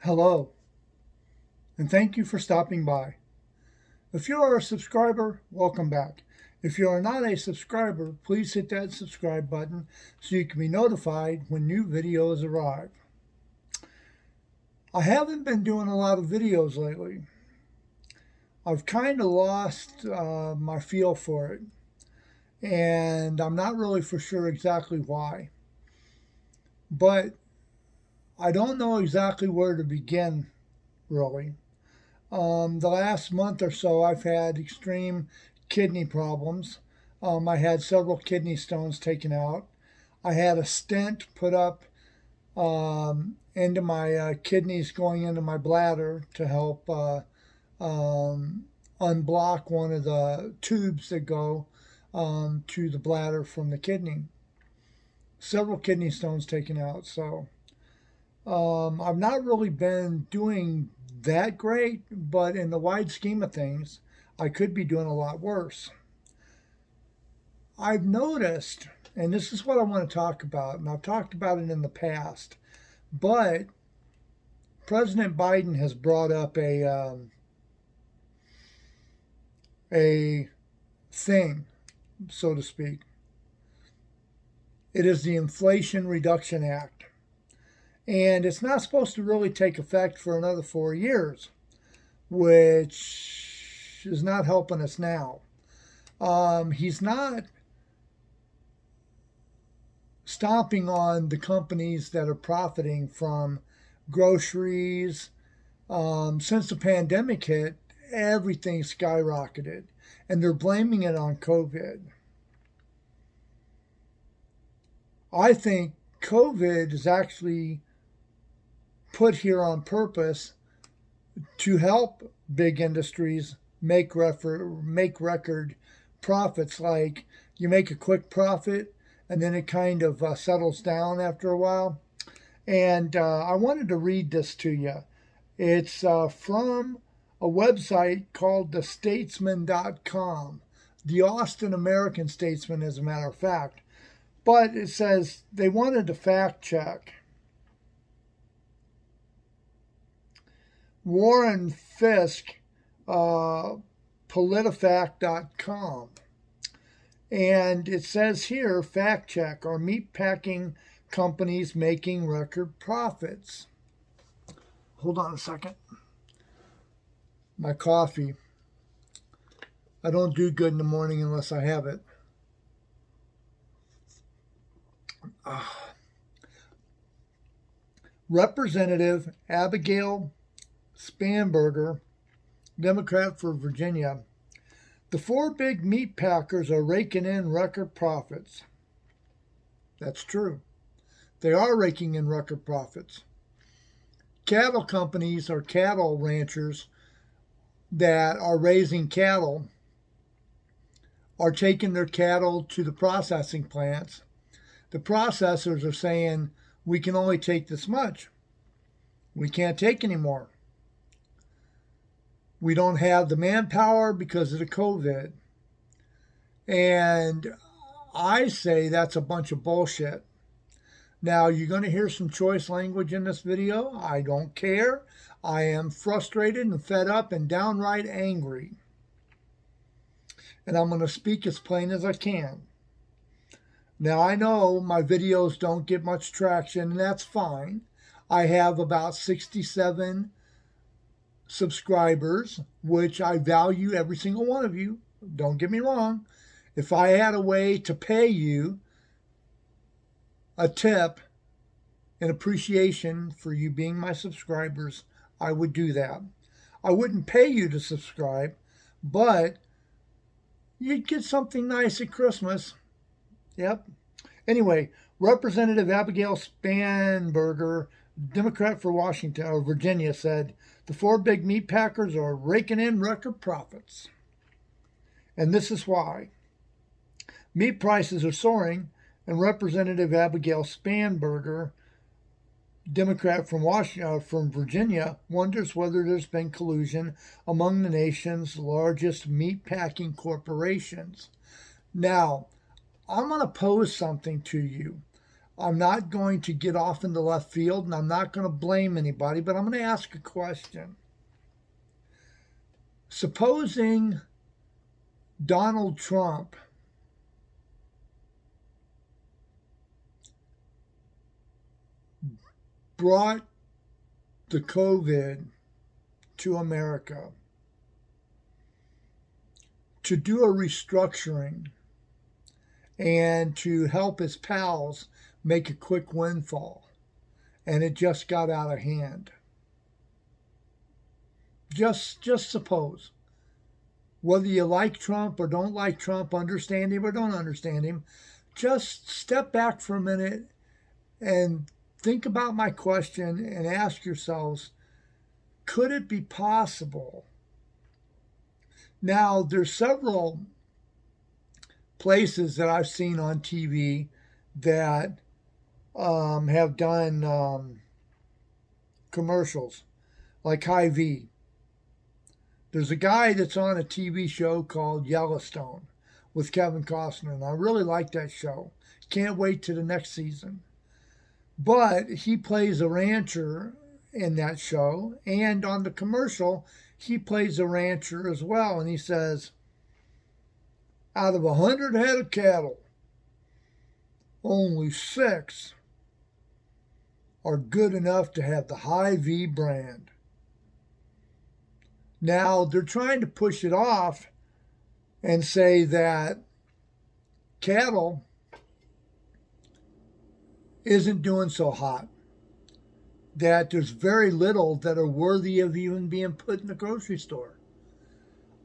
Hello, and thank you for stopping by. If you are a subscriber, welcome back. If you are not a subscriber, please hit that subscribe button so you can be notified when new videos arrive. I haven't been doing a lot of videos lately. I've kind of lost my feel for it, and I'm not really for sure exactly why. But I don't know exactly where to begin, really. The last month or so, I've had extreme kidney problems. I had several kidney stones taken out. I had a stent put up into my kidneys going into my bladder to help unblock one of the tubes that go to the bladder from the kidney. Several kidney stones taken out. So I've not really been doing that great, but in the wide scheme of things, I could be doing a lot worse. I've noticed, and this is what I want to talk about, and I've talked about it in the past, but President Biden has brought up a thing, so to speak. It is the Inflation Reduction Act. And it's not supposed to really take effect for another 4 years, which is not helping us now. He's not stomping on the companies that are profiting from groceries. Since the pandemic hit, everything skyrocketed, and they're blaming it on COVID. I think COVID is actually put here on purpose to help big industries make record profits. Like, you make a quick profit and then it kind of settles down after a while. And I wanted to read this to you. It's from a website called thestatesman.com, the Austin American Statesman, as a matter of fact. But it says they wanted to fact check Warren Fisk, PolitiFact.com. And it says here, fact check, are meatpacking companies making record profits? Hold on a second. My coffee. I don't do good in the morning unless I have it. Representative Abigail Spanberger, Democrat for Virginia. The four big meat packers are raking in record profits. That's true. They are raking in record profits. Cattle companies or cattle ranchers that are raising cattle are taking their cattle to the processing plants. The processors are saying, we can only take this much. We can't take any more. We don't have the manpower because of the COVID. And I say that's a bunch of bullshit. Now, you're going to hear some choice language in this video. I don't care. I am frustrated and fed up and downright angry. And I'm going to speak as plain as I can. Now, I know my videos don't get much traction, and that's fine. I have about 67 subscribers, which I value every single one of you. Don't get me wrong. If I had a way to pay you a tip in appreciation for you being my subscribers, I would do that. I wouldn't pay you to subscribe, but you'd get something nice at Christmas. Yep. Anyway, Representative Abigail Spanberger, Democrat for Washington or Virginia, said the four big meat packers are raking in record profits. And this is why. Meat prices are soaring, and Representative Abigail Spanberger, Democrat from Virginia, wonders whether there's been collusion among the nation's largest meat packing corporations. Now, I'm going to pose something to you. I'm not going to get off into left field, and I'm not going to blame anybody, but I'm going to ask a question. Supposing Donald Trump brought the COVID to America to do a restructuring and to help his pals make a quick windfall, and it just got out of hand. Just suppose, whether you like Trump or don't like Trump, understand him or don't understand him, just step back for a minute and think about my question and ask yourselves, could it be possible? Now, there's several places that I've seen on TV that have done commercials, like Hy-Vee. There's a guy that's on a TV show called Yellowstone with Kevin Costner, and I really like that show. Can't wait to the next season. But he plays a rancher in that show, and on the commercial, he plays a rancher as well, and he says, out of 100 head of cattle, only 6 are good enough to have the Hy-Vee brand. Now, they're trying to push it off and say that cattle isn't doing so hot, that there's very little that are worthy of even being put in the grocery store.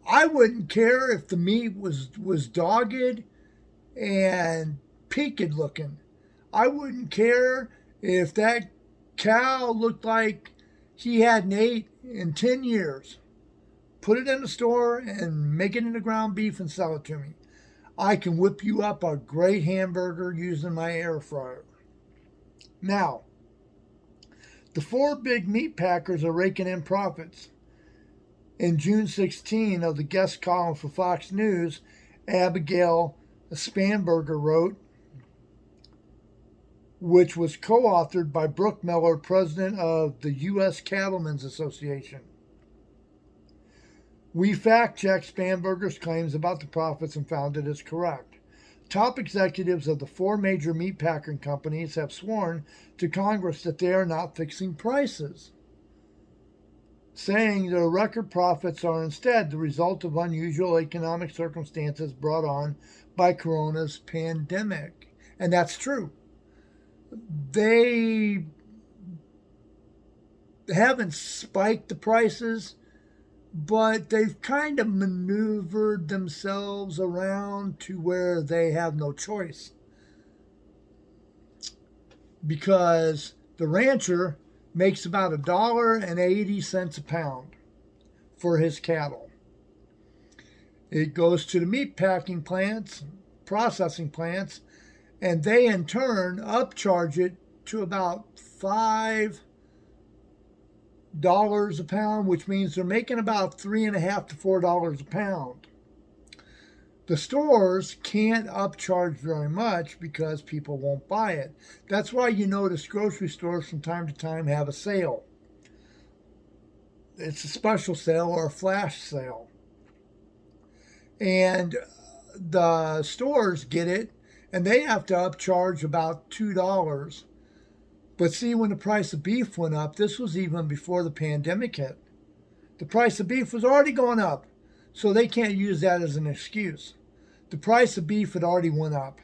I wouldn't care if the meat was dogged and peaked looking. I wouldn't care if that cow looked like he hadn't ate in 10 years. Put it in the store and make it into ground beef and sell it to me. I can whip you up a great hamburger using my air fryer. Now, the 4 big meat packers are raking in profits. In June 16, of the guest column for Fox News, Abigail Spanberger wrote, which was co-authored by Brooke, president of the U.S. Cattlemen's Association. We fact-checked Spanberger's claims about the profits and found it is correct. Top executives of the 4 major meatpacking companies have sworn to Congress that they are not fixing prices, saying their record profits are instead the result of unusual economic circumstances brought on by Corona's pandemic. And that's true. They haven't spiked the prices, but they've kind of maneuvered themselves around to where they have no choice. Because the rancher makes about $1.80 a pound for his cattle. It goes to the meat packing plants, processing plants, and they in turn upcharge it to about $5 a pound, which means they're making about $3.50 to $4 a pound. The stores can't upcharge very much because people won't buy it. That's why you notice grocery stores from time to time have a sale. It's a special sale or a flash sale. And the stores get it, and they have to upcharge about $2. But see, when the price of beef went up, this was even before the pandemic hit. The price of beef was already going up, so they can't use that as an excuse. The price of beef had already went up.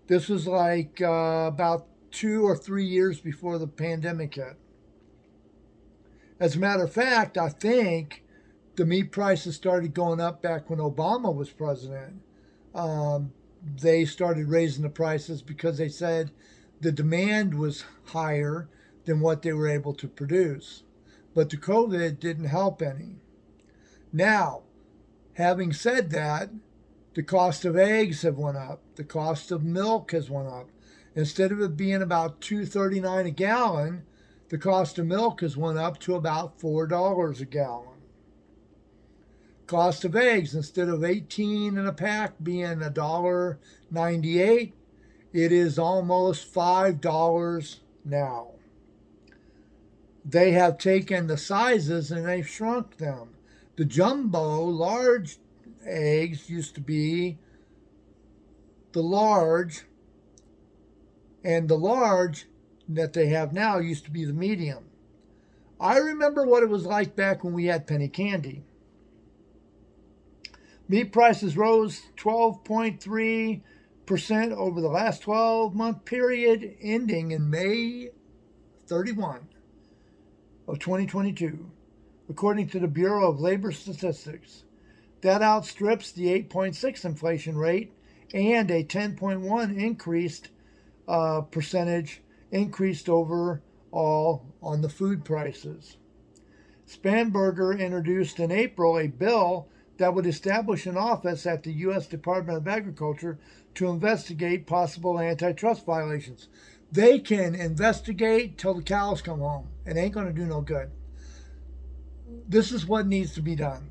This was like about 2 or 3 years before the pandemic hit. As a matter of fact, I think the meat prices started going up back when Obama was president. They started raising the prices because they said the demand was higher than what they were able to produce. But the COVID didn't help any. Now, having said that, the cost of eggs have went up. The cost of milk has went up. Instead of it being about $2.39 a gallon, the cost of milk has went up to about $4 a gallon. Cost of eggs, instead of 18 in a pack being $1.98, It is almost $5 now. They have taken the sizes and they've shrunk them. The jumbo large eggs used to be the large, and the large that they have now used to be the medium. I remember what it was like back when we had penny candy. Meat prices rose 12.3% over the last 12-month period ending in May 31 of 2022, according to the Bureau of Labor Statistics. That outstrips the 8.6 inflation rate and a 10.1 percentage increased overall on the food prices. Spanberger introduced in April a bill that would establish an office at the U.S. Department of Agriculture to investigate possible antitrust violations. They can investigate till the cows come home. It ain't going to do no good. This is what needs to be done.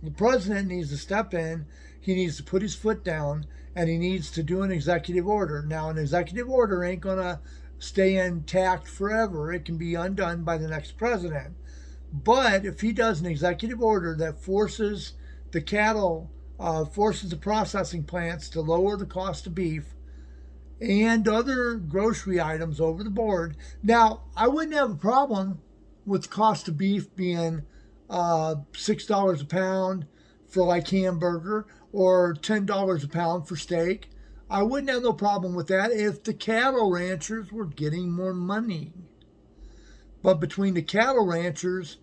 The president needs to step in. He needs to put his foot down, and he needs to do an executive order. Now, an executive order ain't going to stay intact forever. It can be undone by the next president. But if he does an executive order that forces the cattle, forces the processing plants to lower the cost of beef and other grocery items over the board. Now, I wouldn't have a problem with the cost of beef being $6 a pound for like hamburger or $10 a pound for steak. I wouldn't have no problem with that if the cattle ranchers were getting more money. But between the cattle ranchers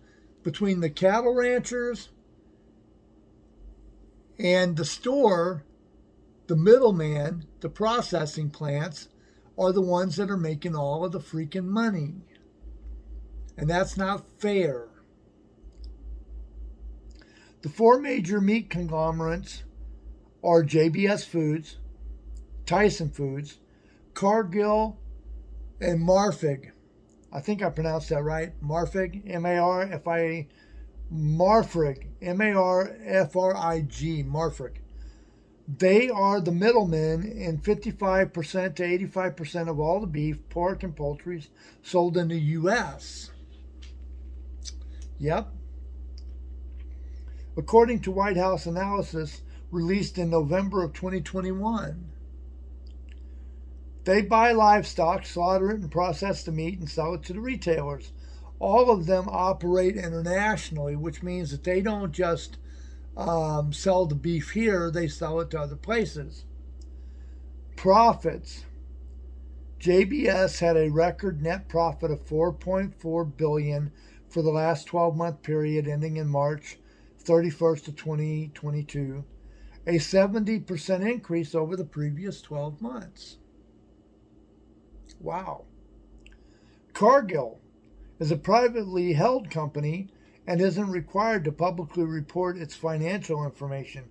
and the store, the middleman, the processing plants, are the ones that are making all of the freaking money. And that's not fair. The four major meat conglomerates are JBS Foods, Tyson Foods, Cargill, and Marfrig. I think I pronounced that right. Marfrig, Marfrig, Marfrig, Marfrig. They are the middlemen in 55% to 85% of all the beef, pork, and poultry sold in the U.S. Yep. According to White House analysis released in November of 2021, they buy livestock, slaughter it, and process the meat and sell it to the retailers. All of them operate internationally, which means that they don't just sell the beef here, they sell it to other places. Profits. JBS had a record net profit of $4.4 billion for the last 12-month period ending in March 31st of 2022, a 70% increase over the previous 12 months. Wow. Cargill is a privately held company and isn't required to publicly report its financial information.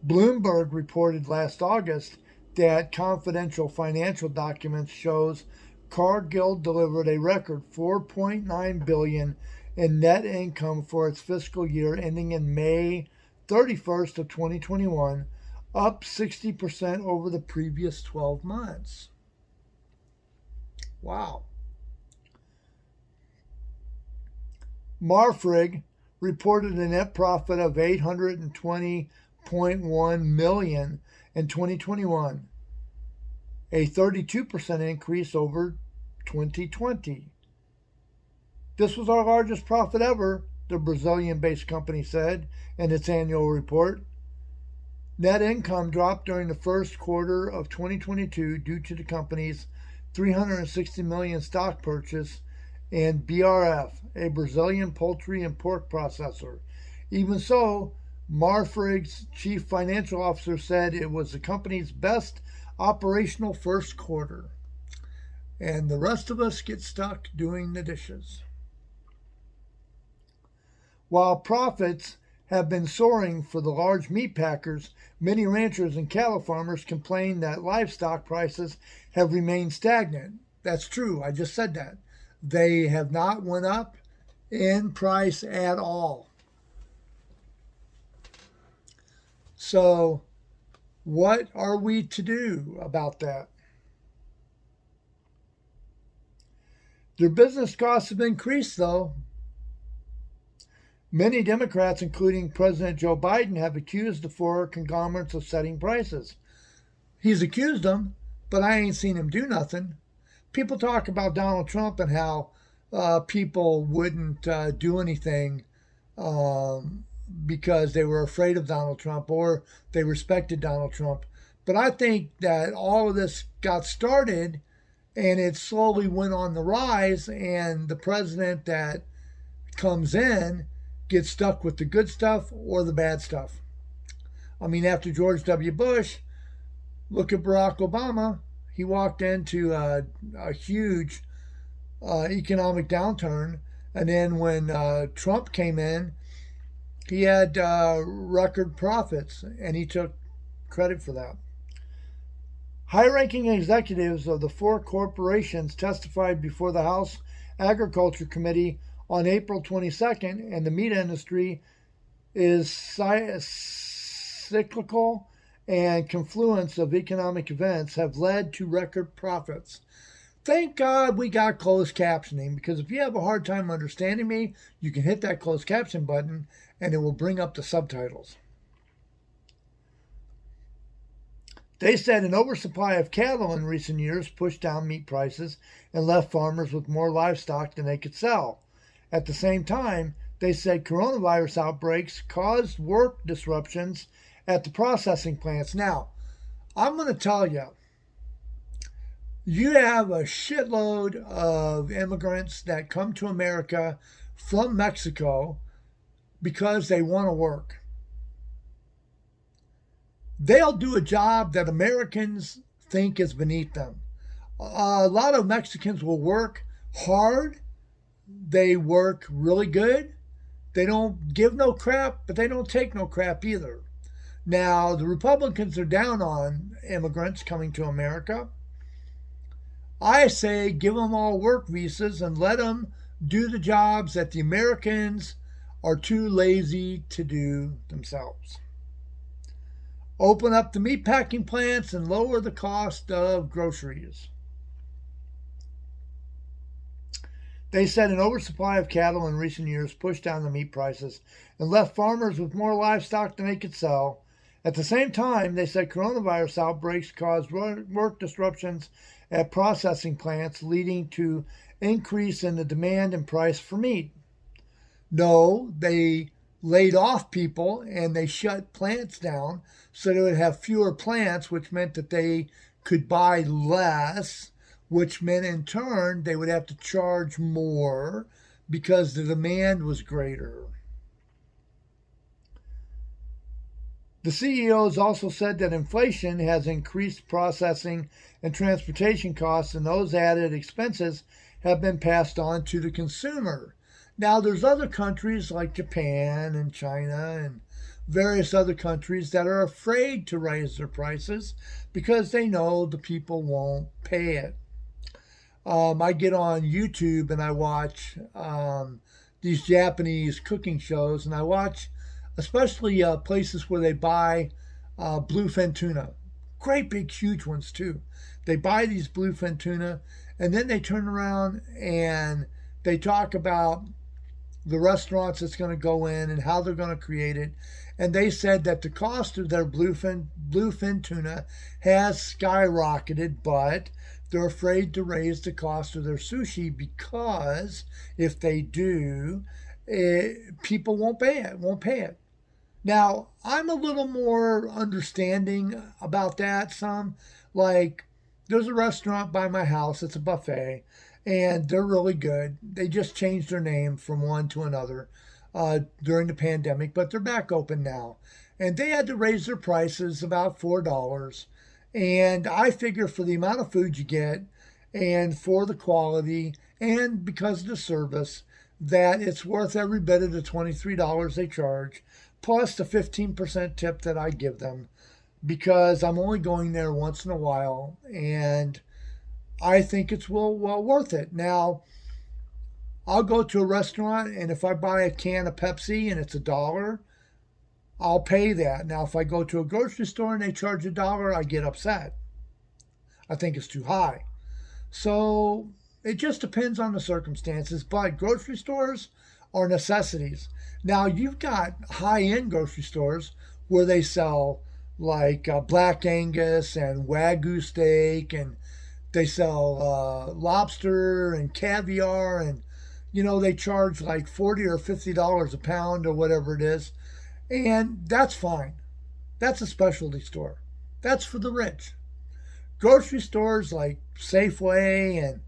Bloomberg reported last August that confidential financial documents shows Cargill delivered a record $4.9 billion in net income for its fiscal year ending in May 31st of 2021, up 60% over the previous 12 months. Wow. Marfrig reported a net profit of $820.1 million in 2021, a 32% increase over 2020. This was our largest profit ever, the Brazilian-based company said in its annual report. Net income dropped during the first quarter of 2022 due to the company's $360 million stock purchase and BRF, a Brazilian poultry and pork processor. Even so, Marfrig's chief financial officer said it was the company's best operational first quarter. And the rest of us get stuck doing the dishes. While profits have been soaring for the large meat packers, many ranchers and cattle farmers complain that livestock prices have remained stagnant. That's true. I just said that. They have not went up in price at all. So what are we to do about that? Their business costs have increased, though. Many Democrats, including President Joe Biden, have accused the four conglomerates of setting prices. He's accused them, but I ain't seen him do nothing. People talk about Donald Trump and how people wouldn't do anything because they were afraid of Donald Trump or they respected Donald Trump. But I think that all of this got started and it slowly went on the rise, and the president that comes in gets stuck with the good stuff or the bad stuff. I mean, after George W. Bush, look at Barack Obama. He walked into a huge economic downturn, and then when Trump came in, he had record profits, and he took credit for that. High-ranking executives of the four corporations testified before the House Agriculture Committee on April 22nd, and the meat industry is cyclical, and confluence of economic events have led to record profits. Thank God we got closed captioning, because if you have a hard time understanding me, you can hit that closed caption button and it will bring up the subtitles. They said an oversupply of cattle in recent years pushed down meat prices and left farmers with more livestock than they could sell. At the same time, they said coronavirus outbreaks caused work disruptions at the processing plants. Now, I'm going to tell you, you have a shitload of immigrants that come to America from Mexico because they want to work. They'll do a job that Americans think is beneath them. A lot of Mexicans will work hard. They work really good. They don't give no crap, but they don't take no crap either. Now, the Republicans are down on immigrants coming to America. I say give them all work visas and let them do the jobs that the Americans are too lazy to do themselves. Open up the meatpacking plants and lower the cost of groceries. They said an oversupply of cattle in recent years pushed down the meat prices and left farmers with more livestock than they could sell. At the same time, they said coronavirus outbreaks caused work disruptions at processing plants, leading to increase in the demand and price for meat. No, they laid off people and they shut plants down so they would have fewer plants, which meant that they could buy less, which meant in turn they would have to charge more because the demand was greater. The CEOs also said that inflation has increased processing and transportation costs, and those added expenses have been passed on to the consumer. Now, there's other countries like Japan and China and various other countries that are afraid to raise their prices because they know the people won't pay it. I get on YouTube and I watch these Japanese cooking shows, and I watch especially places where they buy bluefin tuna. Great big huge ones too. They buy these bluefin tuna and then they turn around and they talk about the restaurants it's going to go in and how they're going to create it. And they said that the cost of their bluefin tuna has skyrocketed, but they're afraid to raise the cost of their sushi because if they do, people won't pay it. Now, I'm a little more understanding about that. Like, there's a restaurant by my house. It's a buffet, and they're really good. They just changed their name from one to another during the pandemic, but they're back open now. And they had to raise their prices about $4. And I figure for the amount of food you get and for the quality and because of the service, that it's worth every bit of the $23 they charge, plus the 15% tip that I give them, because I'm only going there once in a while, and I think it's well worth it. Now, I'll go to a restaurant, and if I buy a can of Pepsi and it's $1, I'll pay that. Now, if I go to a grocery store and they charge $1, I get upset. I think it's too high. So, It just depends on the circumstances, but grocery stores are necessities. Now, you've got high-end grocery stores where they sell like Black Angus and Wagyu steak, and they sell lobster and caviar, and they charge like $40 or $50 a pound or whatever it is, and that's fine. That's a specialty store. That's for the rich. Grocery stores like Safeway and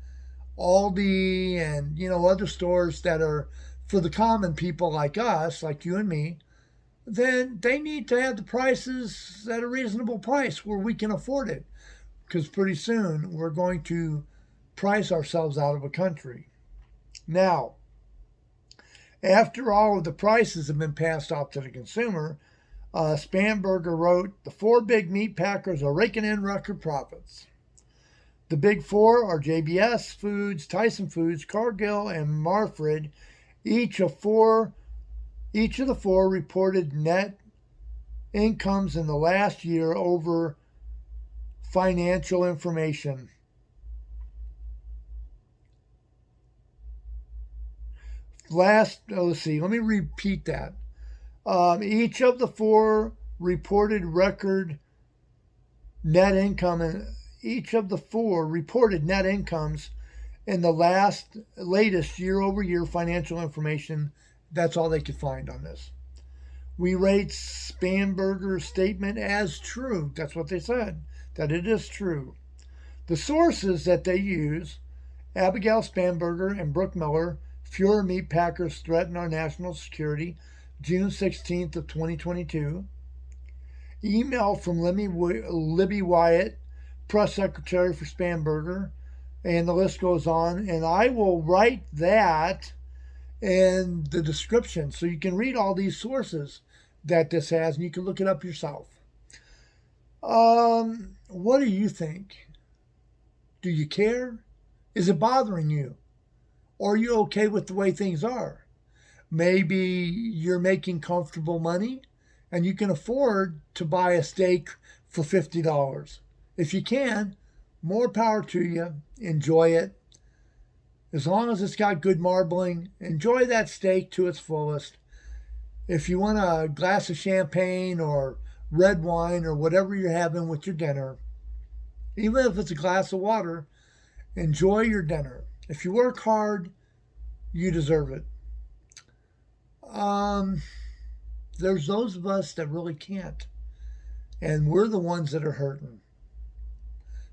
Aldi and other stores that are for the common people like us, like you and me, then they need to have the prices at a reasonable price where we can afford it, because pretty soon we're going to price ourselves out of a country. Now, after all of the prices have been passed off to the consumer, Spanberger wrote, the four big meat packers are raking in record profits. The big four are JBS Foods, Tyson Foods, Cargill, and Marfrig. Each of the four reported net incomes in the last year over financial information. Let's see, let me repeat that. Each of the four reported record net income, and each of the four reported net incomes in the latest year-over-year financial information. That's all they could find on this. We rate Spanberger's statement as true. That's what they said, that it is true. The sources that they use, Abigail Spanberger and Brooke Miller, fewer meat packers threaten our national security, June 16th of 2022. Email from Libby Wyatt, press secretary for Spanberger, and the list goes on. And I will write that in the description so you can read all these sources that this has, and you can look it up yourself. What do you think? Do you care? Is it bothering you? Or are you okay with the way things are? Maybe you're making comfortable money and you can afford to buy a steak for $50. If you can, more power to you. Enjoy it. As long as it's got good marbling, enjoy that steak to its fullest. If you want a glass of champagne or red wine or whatever you're having with your dinner, even if it's a glass of water, enjoy your dinner. If you work hard, you deserve it. There's those of us that really can't, and we're the ones that are hurting.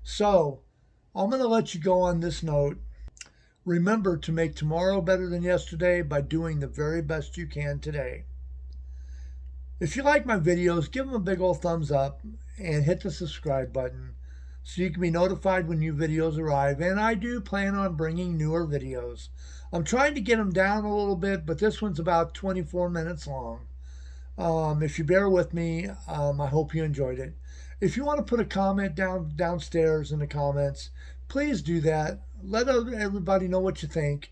So, I'm going to let you go on this note. Remember to make tomorrow better than yesterday by doing the very best you can today. If you like my videos, give them a big old thumbs up and hit the subscribe button so you can be notified when new videos arrive. And I do plan on bringing newer videos. I'm trying to get them down a little bit, but this one's about 24 minutes long. If you bear with me, I hope you enjoyed it. If you want to put a comment downstairs in the comments, please do that. Let everybody know what you think.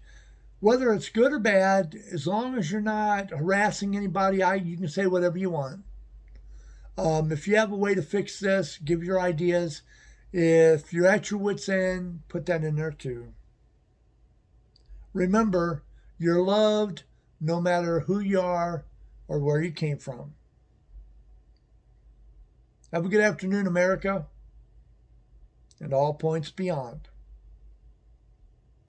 Whether it's good or bad, as long as you're not harassing anybody, you can say whatever you want. If you have a way to fix this, give your ideas. If you're at your wit's end, put that in there too. Remember, you're loved no matter who you are or where you came from. Have a good afternoon, America, and all points beyond.